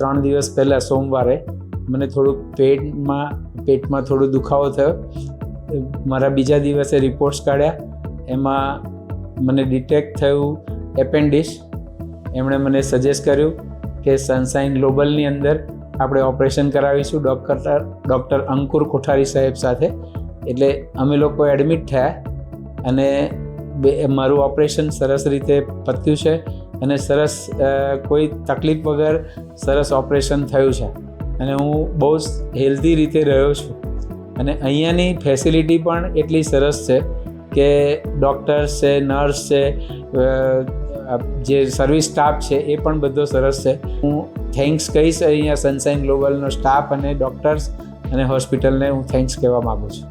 3 દિવસ પહેલાં સોમવારે મને થોડુંક પેટમાં થોડો દુખાવો થયો. મારા બીજા દિવસે રિપોર્ટ્સ કાઢ્યા, એમાં મને ડિટેક્ટ થયું એપેન્ડિસ. એમણે મને સજેસ્ટ કર્યું કે સનશાઇન ગ્લોબલની અંદર આપણે ઓપરેશન કરાવીશું ડૉક્ટર અંકુર કોઠારી સાહેબ સાથે. એટલે અમે લોકો એડમિટ થયા અને મારું ઓપરેશન સરસ રીતે પત્યું છે અને સરસ કોઈ તકલીફ વગર સરસ ઓપરેશન થયું છે અને હું બહુ હેલ્ધી રીતે રહ્યો છું. અને અહીંયાની ફેસિલિટી પણ એટલી સરસ છે કે ડૉક્ટર્સ છે, નર્સ છે, જે સર્વિસ સ્ટાફ છે એ પણ બધો સરસ છે. હું થેન્ક્સ કહીશ અહીંયા સનશાઇન ગ્લોબલનો સ્ટાફ અને ડૉક્ટર્સ અને હોસ્પિટલને હું થેન્ક્સ કહેવા માગું છું.